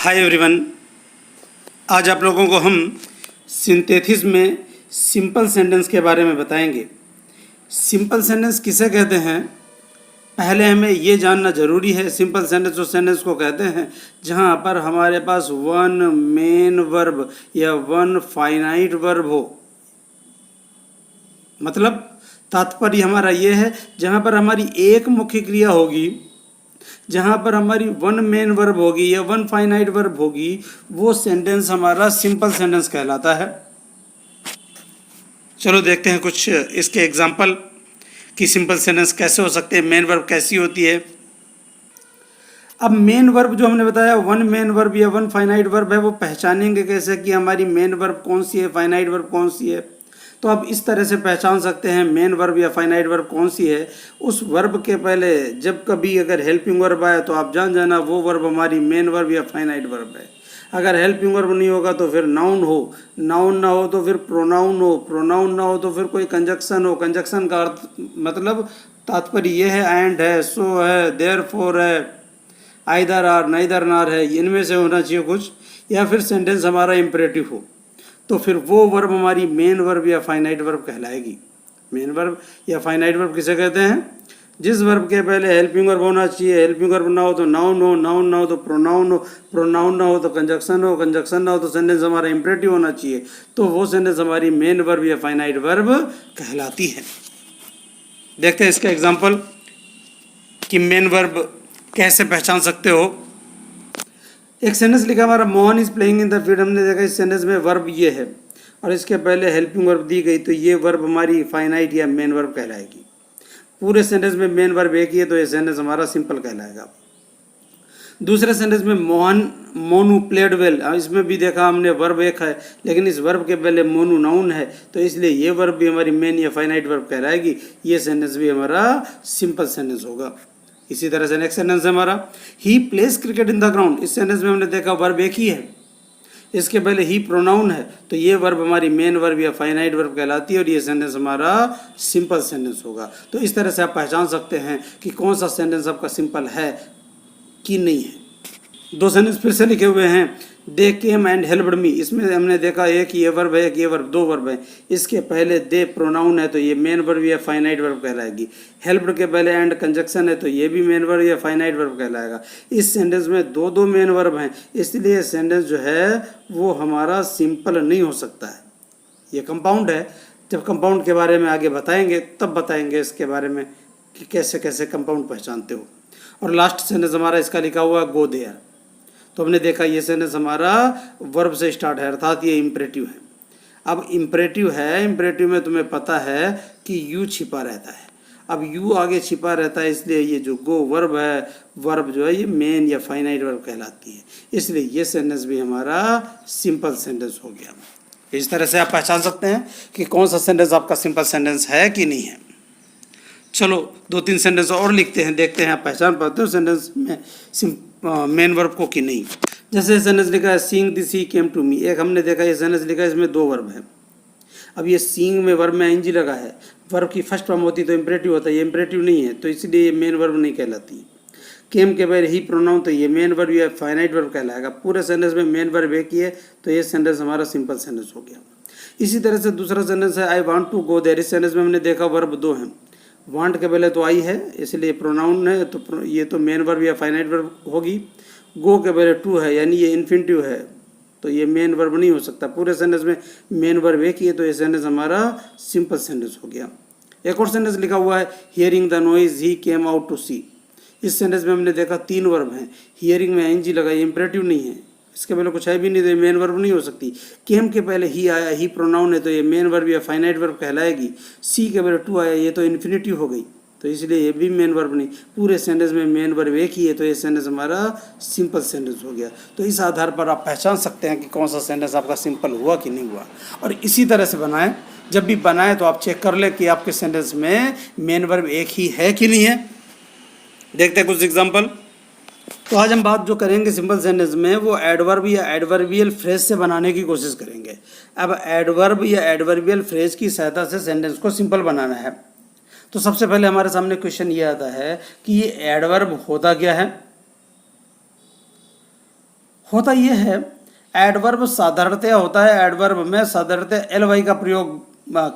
Hi everyone, आज आप लोगों को हम सिंथेसिस में सिंपल सेंटेंस के बारे में बताएंगे। सिंपल सेंटेंस किसे कहते हैं, पहले हमें ये जानना ज़रूरी है। सिंपल सेंटेंस उस सेंटेंस को कहते हैं जहाँ पर हमारे पास वन मेन वर्ब या वन फाइनाइट वर्ब हो। मतलब तात्पर्य हमारा ये है जहाँ पर हमारी एक मुख्य क्रिया होगी, जहाँ पर हमारी वन मेन वर्ब होगी या वन फाइनाइट वर्ब होगी, वो सेंटेंस हमारा सिंपल सेंटेंस कहलाता है। चलो देखते हैं कुछ इसके एग्जाम्पल कि सिंपल सेंटेंस कैसे हो सकते हैं, मेन वर्ब कैसी होती है। अब मेन वर्ब जो हमने बताया वन मेन वर्ब या वन फाइनाइट वर्ब है, वो पहचानेंगे कैसे कि हमारी मेन वर्ब कौन सी है, फाइनाइट वर्ब कौन सी है। तो आप इस तरह से पहचान सकते हैं मेन वर्ब या फाइनाइट वर्ब कौन सी है। उस वर्ब के पहले जब कभी अगर हेल्पिंग वर्ब आए तो आप जान जाना वो वर्ब हमारी मेन वर्ब या फाइनाइट वर्ब है। अगर हेल्पिंग वर्ब नहीं होगा तो फिर नाउन हो, नाउन ना हो तो फिर प्रोनाउन हो, प्रोनाउन ना हो तो फिर कोई कंजक्शन हो। कंजक्शन का अर्थ मतलब तात्पर्य ये है एंड है, सो है, देयरफॉर है, आइदर आर, नाइदर नार है, इनमें से होना चाहिए कुछ। या फिर सेंटेंस हमारा इम्परेटिव हो तो फिर वो वर्ब हमारी मेन वर्ब या फाइनाइट वर्ब कहलाएगी। मेन वर्ब या फाइनाइट वर्ब किसे कहते हैं? जिस वर्ब के पहले हेल्पिंग वर्ब होना चाहिए, हेल्पिंग वर्ब ना हो तो नाउन हो, नाउन ना हो तो प्रोनाउन हो, प्रोनाउन ना हो तो कंजक्शन हो, कंजक्शन ना हो तो सेंटेंस हमारा इम्परेटिव होना चाहिए। तो वो सेंटेंस हमारी मेन वर्ब या फाइनाइट वर्ब कहलाती है। देखते हैं इसका एग्जाम्पल कि मेन वर्ब कैसे पहचान सकते हो। एक सेंटेंस लिखा हमारा Mohan is playing in the field. हमने देखा इस सेंटेंस में वर्ब ये है और इसके पहले हेल्पिंग वर्ब दी गई, तो ये वर्ब हमारी फाइनाइट या मेन वर्ब कहलाएगी। पूरे सेंटेंस में मेन वर्ब एक ही है तो ये सेंटेंस हमारा सिंपल कहलाएगा। दूसरे सेंटेंस में मोनू प्लेड वेल, इसमें भी देखा हमने वर्ब एक है लेकिन इस वर्ब के पहले मोनू नाउन है, तो इसलिए ये वर्ब भी हमारी मेन या फाइनाइट वर्ब कहलाएगी। ये सेंटेंस भी हमारा सिंपल सेंटेंस होगा। इसी तरह से नेक्स्ट सेंटेंस है हमारा he plays cricket in the ground. इस सेंटेंस में हमने देखा वर्ब एक ही है, इसके पहले ही प्रोनाउन है, तो ये वर्ब हमारी मेन वर्ब या फाइनाइट वर्ब कहलाती है और ये सेंटेंस हमारा सिंपल सेंटेंस होगा। तो इस तरह से आप पहचान सकते हैं कि कौन सा सेंटेंस आपका सिंपल है कि नहीं है। दो सेंटेंस फिर से लिखे हुए हैं, दे केम एंड हेल्प्ड मी। इसमें हमने देखा एक ये वर्ब है, एक ये वर्ब, दो वर्ब है। इसके पहले दे प्रोनाउन है तो ये मेन वर्ब या फाइनाइट वर्ब कहलाएगी। हेल्प्ड के पहले एंड कंजक्शन है तो ये भी मेन वर्ब या फाइनाइट वर्ब कहलाएगा। इस सेंटेंस में दो दो मेन वर्ब हैं, इसलिए सेंटेंस जो है वो हमारा सिंपल नहीं हो सकता है, ये कंपाउंड है। जब कंपाउंड के बारे में आगे बताएंगे तब बताएंगे इसके बारे में कि कैसे कैसे कंपाउंड पहचानते हो। और लास्ट सेंटेंस हमारा इसका लिखा हुआ गो देयर। तो हमने देखा ये सेंटेंस हमारा वर्ब से स्टार्ट है अर्थात ये इम्परेटिव है। अब इम्परेटिव है, इम्परेटिव में तुम्हें पता है कि यू छिपा रहता है। अब यू आगे छिपा रहता है इसलिए ये जो गो वर्ब है, वर्ब जो है ये मेन या फाइनाइट वर्ब कहलाती है, इसलिए ये सेंटेंस भी हमारा सिंपल सेंटेंस हो गया। इस तरह से आप पहचान सकते हैं कि कौन सा सेंटेंस आपका सिंपल सेंटेंस है कि नहीं है। चलो दो तीन सेंटेंस और लिखते हैं, देखते हैं आप पहचान पाते हो सेंटेंस में मेन वर्ब को कि नहीं। जैसे सेंटेंस लिखा है seeing the sea came to me. एक हमने देखा ये सेंटेंस लिखा है, इसमें दो वर्ब है। अब ये सीइंग में वर्ब में एनजी लगा है, वर्ब की फर्स्ट फॉर्म होती तो इम्परेटिव होता है, ये इम्परेटिव नहीं है तो इसलिए ये मेन वर्ब नहीं कहलाती। केम के पहले ही प्रोनाउन तो ये मेन वर्ब या फाइनाइट वर्ब कहलाएगा। पूरे सेंटेंस में मेन वर्ब एक ही है तो ये सेंटेंस हमारा सिंपल सेंटेंस हो गया। इसी तरह से दूसरा सेंटेंस है I want to go there. इस सेंटेंस में हमने देखा वर्ब दो हैं, वांट के पहले तो आई है इसलिए प्रोनाउन है तो ये तो मेन वर्ब या फाइनाइट वर्ब होगी। गो के पहले टू है यानी ये इन्फिनिटिव है तो ये मेन वर्ब नहीं हो सकता। पूरे सेंटेंस में मेन वर्ब एक ही है तो ये सेंटेंस हमारा सिंपल सेंटेंस हो गया। एक और सेंटेंस लिखा हुआ है hearing the noise he came out to see. इस सेंटेंस में हमने देखा तीन वर्ब हैं, हियरिंग में एनजी लगा, ये इम्परेटिव नहीं है, इसके पहले कुछ है भी नहीं तो ये मेन वर्ब नहीं हो सकती। केम के पहले ही आया, ही प्रोनाउन है तो ये मेन वर्ब या फाइनाइट वर्ब कहलाएगी। सी के पहले टू आया, ये तो इन्फिनिटिव हो गई तो इसलिए ये भी मेन वर्ब नहीं। पूरे सेंटेंस में मेन वर्ब एक ही है तो ये सेंटेंस हमारा सिंपल सेंटेंस हो गया। तो इस आधार पर आप पहचान सकते हैं कि कौन सा सेंटेंस आपका सिंपल हुआ कि नहीं हुआ। और इसी तरह से बनाएं, जब भी बनाएं तो आप चेक कर लें कि आपके सेंटेंस में मेन वर्ब एक ही है कि नहीं है। देखते हैं कुछ एग्जाम्पल। तो आज हम बात जो करेंगे सिंपल सेंटेंस में वो एडवर्ब या एडवर्बियल फ्रेज से बनाने की कोशिश करेंगे। अब एडवर्ब या एडवर्बियल फ्रेज की सहायता से सेंटेंस को सिंपल बनाना है। तो सबसे पहले हमारे सामने क्वेश्चन ये आता है कि ये एडवर्ब होता क्या है। होता ये है, एडवर्ब साधारणतया होता है, एडवर्ब में साधारणतया एल वाई का प्रयोग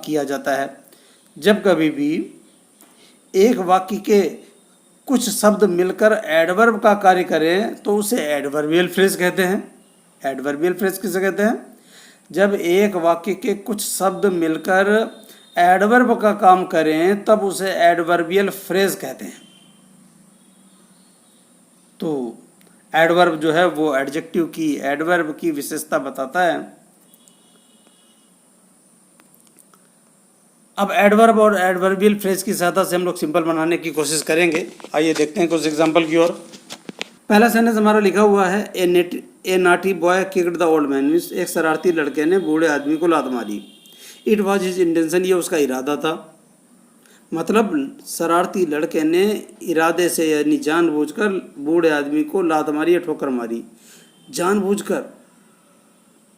किया जाता है। जब कभी भी एक वाक्य के कुछ शब्द मिलकर एडवर्ब का कार्य करें तो उसे एडवर्बियल फ्रेज कहते हैं। एडवर्बियल फ्रेज किसे कहते हैं? जब एक वाक्य के कुछ शब्द मिलकर एडवर्ब का काम करें तब उसे एडवर्बियल फ्रेज कहते हैं। तो एडवर्ब जो है वो एडजेक्टिव की, एडवर्ब की विशेषता बताता है। अब एडवर्ब और एडवर्बियल फ्रेज की सहायता से हम लोग सिंपल बनाने की कोशिश करेंगे। आइए देखते हैं कुछ एग्जांपल की ओर। पहला सेंटेंस हमारा लिखा हुआ है, a naughty boy kicked the old man, means एक शरारती लड़के ने बूढ़े आदमी को लात मारी। इट वॉज हिज इंटेंशन, ये उसका इरादा था। मतलब शरारती लड़के ने इरादे से यानी जानबूझकर बूढ़े आदमी को लात मारी या ठोकर मारी। जानबूझकर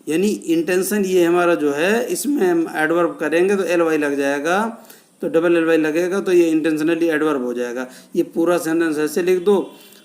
यानी इंटेंशन ये हमारा जो है, इसमें हम एडवर्ब करेंगे तो एल वाई लग जाएगा, तो डबल एल वाई लगेगा तो ये इंटेंशनली एडवर्ब हो जाएगा। ये पूरा सेंटेंस ऐसे लिख दो।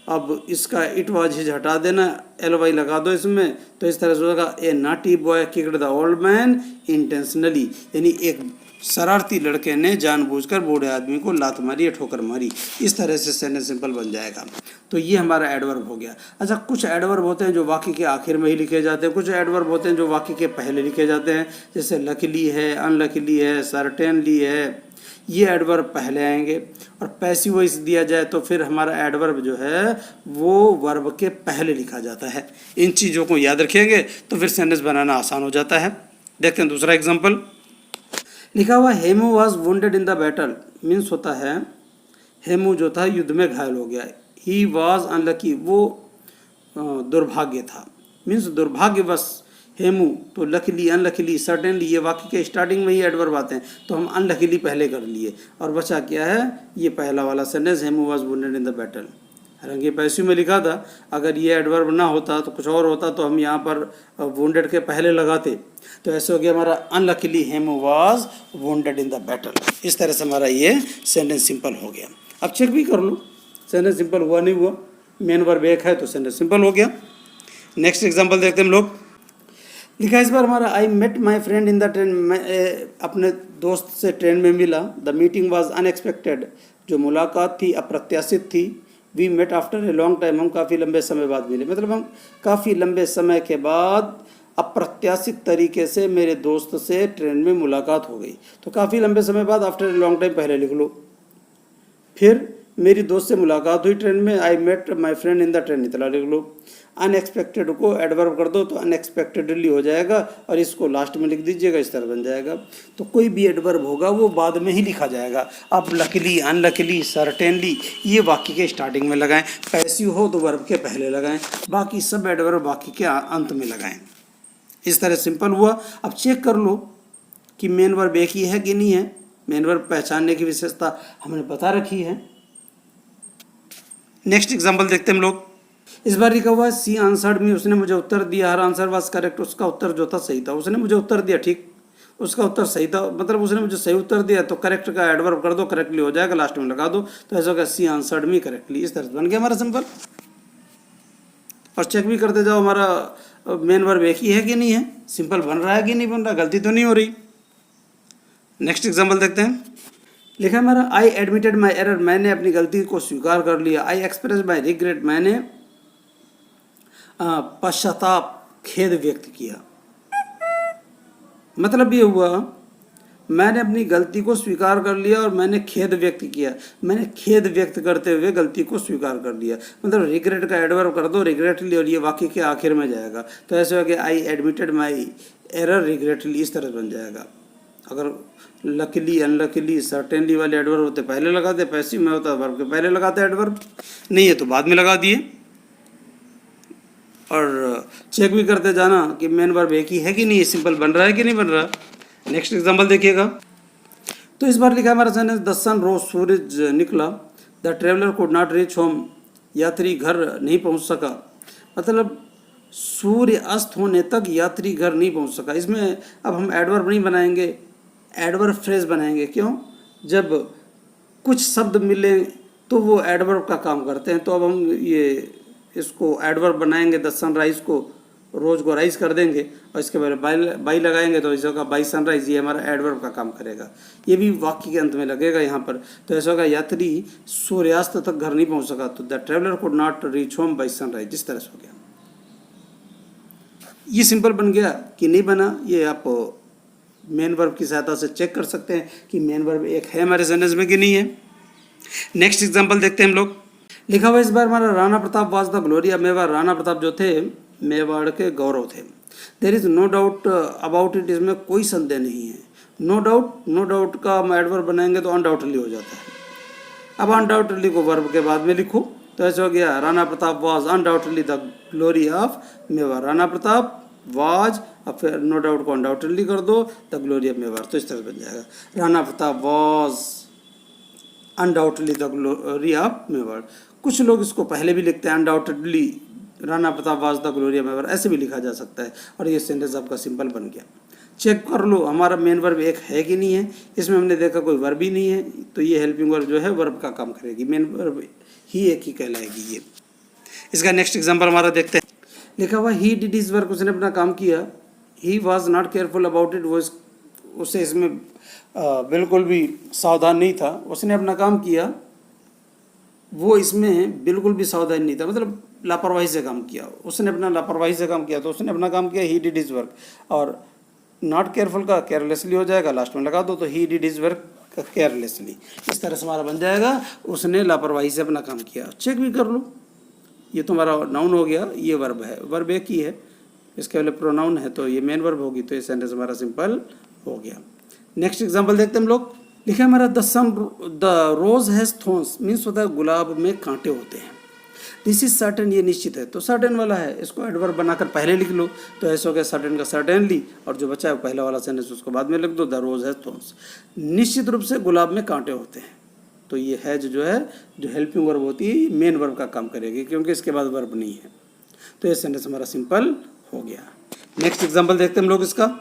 अब इसका इट वाज हिज हटा देना, एल वाई लगा दो इसमें, तो इस तरह से होगा, a naughty boy kicked the old man intentionally, यानी एक शरारती लड़के ने जानबूझकर बूढ़े आदमी को लात मारी या ठोकर मारी। इस तरह से सेंटेंस सिंपल बन जाएगा। तो ये हमारा एडवर्ब हो गया। अच्छा, कुछ एडवर्ब होते हैं जो वाक्य के आखिर में ही लिखे जाते हैं, कुछ एडवर्ब होते हैं जो वाक्य के पहले लिखे जाते हैं, जैसे लकीली है, अनलकीली है, सर्टेनली है, ये एडवर्ब पहले आएंगे। और पैसिव वॉइस दिया जाए तो फिर हमारा एडवर्ब जो है वो वर्ब के पहले लिखा जाता है। इन चीज़ों को याद रखेंगे तो फिर सेंटेंस बनाना आसान हो जाता है। देखते हैं दूसरा एग्जांपल। लिखा हुआ Hemu was wounded in the battle, means होता है हेमू जो था युद्ध में घायल हो गया। ही वॉज अनलकी, वो दुर्भाग्य था, मीन्स दुर्भाग्यवश। हेमू तो लकीली, अनलकीली, सर्टेनली, ये वाक्य के स्टार्टिंग में ही एडवर्ब आते हैं, तो हम अनलकीली पहले कर लिए और बचा क्या है, ये पहला वाला sentence, Hemu was wounded in the battle. हालांकि पैसिव में लिखा था, अगर ये एडवर्ब ना होता तो कुछ और होता, तो हम यहाँ पर वुंडेड के पहले लगाते, तो ऐसे हो गया हमारा unluckily Hemu was wounded in the battle. इस तरह से हमारा ये सेंटेंस सिंपल हो गया। अब चेक भी कर लो सेंटेंस सिंपल हुआ नहीं हुआ। मेन वर्ब एक है तो सेंटेंस सिंपल हो गया। नेक्स्ट एग्जांपल देखते हैं हम लोग। लिखा है इस बार हमारा, I met my friend in the train, मैं अपने दोस्त से ट्रेन में मिला। द मीटिंग वॉज अनएक्सपेक्टेड, जो मुलाकात थी अप्रत्याशित थी। We met after a long time, हम काफ़ी लंबे समय बाद मिले, मतलब हम काफ़ी लंबे समय के बाद अप्रत्याशित तरीके से मेरे दोस्त से ट्रेन में मुलाकात हो गई। तो काफ़ी लंबे समय बाद, आफ्टर ए लॉन्ग टाइम पहले लिख लो। फिर मेरी दोस्त से मुलाकात हुई ट्रेन में, I met my friend in the train, इतना लिख लो। अनएक्सपेक्टेड को एडवर्ब कर दो तो अनएक्सपेक्टेडली हो जाएगा और इसको लास्ट में लिख दीजिएगा, इस तरह बन जाएगा। तो कोई भी एडवर्ब होगा वो बाद में ही लिखा जाएगा। अब लकीली, अनलकीली, सर्टेनली ये वाक्य के स्टार्टिंग में लगाएं, पैसिव हो तो वर्ब के पहले लगाएं, बाकी सब एडवर्ब वाक्य के अंत में लगाएं। इस तरह सिंपल हुआ। अब चेक कर लो कि मेन वर्ब एक ही है कि नहीं है। मेन वर्ब पहचानने की विशेषता हमने बता रखी है। नेक्स्ट एग्जाम्पल देखते हैं हम लोग। इस बार लिखा हुआ है, सी आंसर्ड मी, उसने मुझे उत्तर दिया। हर आंसर वाज करेक्ट, उसका उत्तर जो था सही था। उसने मुझे उत्तर दिया, ठीक, उसका उत्तर सही था, मतलब उसने मुझे सही उत्तर दिया, तो करेक्ट का एडवर्ब कर दो, करेक्टली हो जाएगा, लास्ट में लगा दो, तो ऐसा होगा सी आंसर्ड मी करेक्टली। इस तरह से बन गया हमारा सिंपल। और चेक भी करते जाओ हमारा मेन वर्ब एक ही है कि नहीं है, सिंपल बन रहा है कि नहीं बन रहा, गलती तो नहीं हो रही। नेक्स्ट एग्जाम्पल देखते हैं। लिखा हमारा, आई एडमिटेड माई एरर, मैंने अपनी गलती को स्वीकार कर लिया। आई एक्सप्रेस माई रिग्रेट, मैंने पश्चाताप, खेद व्यक्त किया। मतलब ये हुआ, मैंने अपनी गलती को स्वीकार कर लिया और मैंने खेद व्यक्त किया। मैंने खेद व्यक्त करते हुए गलती को स्वीकार कर लिया, मतलब रिग्रेट का एडवर्ब कर दो रिग्रेटली, और ये वाक्य के आखिर में जाएगा, तो ऐसे हो गया, आई एडमिटेड माई एरर रिग्रेटली, इस तरह बन जाएगा। अगर लकीली, अनलकीली, सर्टेनली वाले एडवर्ब होते पहले लगाते, पैसिव में होता वर्ब के पहले लगाते एडवर्ब, नहीं है तो बाद में लगा दिए। और चेक भी करते जाना कि मेन वर्ब एक ही है कि नहीं, सिंपल बन रहा है कि नहीं बन रहा। नेक्स्ट एग्जांपल देखिएगा। तो इस बार लिखा है हमारा सेंटेंस, द सन रोज, सूरज निकला। The traveller could not reach home, यात्री घर नहीं पहुंच सका। मतलब सूर्य अस्त होने तक यात्री घर नहीं पहुंच सका। इसमें अब हम एडवर्ब नहीं बनाएंगे, एडवर्ब फ्रेज बनाएंगे। क्यों? जब कुछ शब्द मिले तो वो एडवर्ब का काम करते हैं। तो अब हम ये इसको एडवर्ब बनाएंगे, द सनराइज को रोज़ को राइज कर देंगे और इसके पहले बाई लगाएंगे तो ऐसा होगा बाई सनराइज, ये हमारा एडवर्ब का काम करेगा। ये भी वाक्य के अंत में लगेगा यहाँ पर। तो ऐसा होगा यात्री सूर्यास्त तक घर नहीं पहुँच सका, तो the traveller could not reach home by sunrise, जिस तरह से हो गया। ये सिंपल बन गया कि नहीं बना, ये आप मेन वर्ब की सहायता से चेक कर सकते हैं कि मेन वर्ब एक है हमारे सेंटेंस में कि नहीं है। नेक्स्ट एग्जांपल देखते हैं हम लोग। लिखा हुआ इस बार हमारा Rana Pratap was the glory of Mewar. Rana Pratap जो थे मेवाड़ के गौरव थे। There is no doubt about it, इसमें कोई संदेह नहीं है। नो डाउट का हम एडवर्ब बनाएंगे तो अनडाउटली हो जाता है। अब अनडाउटली को वर्ब के बाद में लिखो तो ऐसा हो गया Rana Pratap was undoubtedly the glory of Mewar. Rana Pratap was, अब फिर नो डाउट को अनडाउटली कर दो द ग्लोरी ऑफ मेवाड़, तो इस तरह बन जाएगा Rana Pratap was undoubtedly the glory of Mewar. कुछ लोग इसको पहले भी लिखते हैं undoubtedly Rana Pratap was the glory of Mewar, ऐसे भी लिखा जा सकता है और ये सेंटेंस आपका सिंपल बन गया। चेक कर लो हमारा मेन वर्ब एक है कि नहीं है। इसमें हमने देखा कोई वर्ब ही नहीं है, तो ये हेल्पिंग वर्ब जो है वर्ब का काम करेगी, मेन वर्ब ही एक ही कहलाएगी ये। इसका नेक्स्ट एग्जांपल हमारा देखते हैं। लिखा हुआ ही डिड हिज वर्क, उसने अपना काम किया। He was not careful about it, वो उससे इसमें बिल्कुल भी सावधान नहीं था। उसने अपना काम किया, वो इसमें बिल्कुल भी सावधान नहीं था, मतलब लापरवाही से काम किया। उसने अपना लापरवाही से काम किया, तो उसने अपना काम किया ही डिड हिज वर्क। और नॉट केयरफुल का केयरलेसली हो जाएगा, लास्ट में लगा दो तो he did his work carelessly. इस तरह से हमारा बन जाएगा उसने लापरवाही से अपना काम किया। चेक भी कर लो, ये तुम्हारा नाउन हो गया, ये वर्ब है, वर्ब एक ही है, इसके पहले प्रोनाउन है तो ये मेन वर्ब होगी, तो ये सेंटेंस हमारा सिंपल हो गया। नेक्स्ट एग्जांपल देखते हैं हम लोग। लिखा है हमारा the rose has thorns, means होता है गुलाब में कांटे होते हैं। दिस इज सर्टेन, ये निश्चित है, तो सर्टेन वाला है, इसको एडवर्ब बनाकर पहले लिख लो तो ऐसा हो गया सर्टेन का सर्टेनली, और जो बचा है पहला वाला सेंटेंस उसको बाद में लिख दो, द रोज हैज थॉर्न्स। निश्चित रूप से गुलाब में कांटे होते हैं, तो ये है जो है जो हेल्पिंग वर्ब होती है मेन वर्ब का काम करेगी, क्योंकि इसके बाद वर्ब नहीं है, तो ये सेंटेंस हमारा सिंपल हो गया। नेक्स्ट एग्जांपल देखते हैं हम लोग इसका।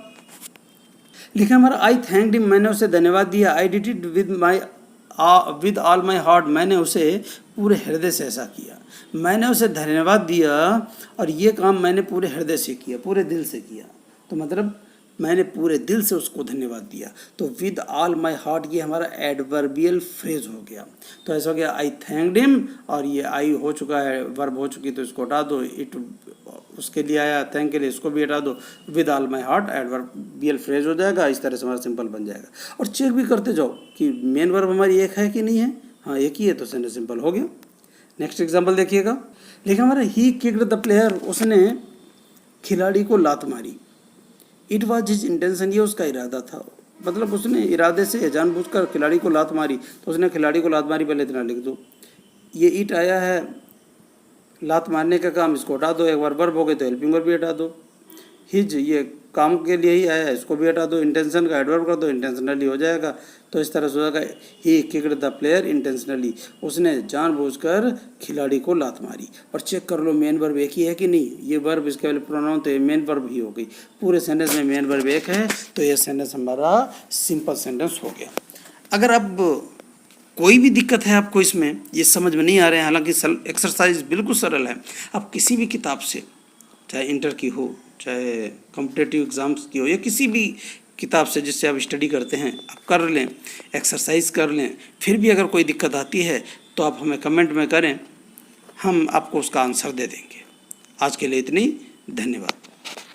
लिखा हमारा आई थैंक्ड हिम, मैंने उसे धन्यवाद दिया। I did it with all my heart, मैंने उसे पूरे हृदय से ऐसा किया। मैंने उसे धन्यवाद दिया और ये काम मैंने पूरे हृदय से किया, पूरे दिल से किया, तो मतलब मैंने पूरे दिल से उसको धन्यवाद दिया। तो विद ऑल माई हार्ट ये हमारा एडवर्बियल फ्रेज हो गया, तो ऐसा हो गया आई थैंक्ड हिम, और ये आई हो चुका है, वर्ब हो चुकी, तो इसको हटा दो, इट उसके लिए आया, थैंक के लिए इसको भी हटा दो, with all my heart adverbial phrase हो जाएगा। इस तरह से हमारा सिंपल बन जाएगा। और चेक भी करते जाओ कि मेन वर्ब हमारी एक है कि नहीं है। हाँ एक ही है, तो सेंटेंस सिंपल हो गया। नेक्स्ट एग्जाम्पल देखिएगा। लिखा हमारा ही किक्ड द प्लेयर, उसने खिलाड़ी को लात मारी। इट वॉज हिज इंटेंशन, ये उसका इरादा था, मतलब उसने इरादे से जानबूझकर खिलाड़ी को लात मारी, तो उसने खिलाड़ी को लात मारी, पहले इतना लिख दो। ये इट आया है लात मारने का काम, इसको हटा दो, एक बार वर्ब हो गए तो हेल्पिंग वर्ब भी हटा दो। हिज ये काम के लिए ही आया है, इसको भी हटा दो, इंटेंशन का एडवर्ब कर दो, इंटेंशनली हो जाएगा। तो इस तरह से हो जाएगा ही किक्ड द प्लेयर इंटेंशनली, उसने जानबूझकर खिलाड़ी को लात मारी। और चेक कर लो मेन वर्ब एक ही है कि नहीं। ये वर्ब इसके पहले प्रोनाउन, तो ये मेन वर्ब ही हो गई। पूरे सेंटेंस में मेन वर्ब एक है, तो ये सेंटेंस हमारा सिंपल सेंटेंस हो गया। अगर अब कोई भी दिक्कत है आपको इसमें, ये समझ में नहीं आ रहे हैं, हालांकि एक्सरसाइज बिल्कुल सरल है, आप किसी भी किताब से, चाहे इंटर की हो, चाहे कॉम्पिटिटिव एग्ज़ाम्स की हो, या किसी भी किताब से जिससे आप स्टडी करते हैं, आप कर लें, एक्सरसाइज कर लें। फिर भी अगर कोई दिक्कत आती है तो आप हमें कमेंट में करें, हम आपको उसका आंसर दे देंगे। आज के लिए इतनी, धन्यवाद।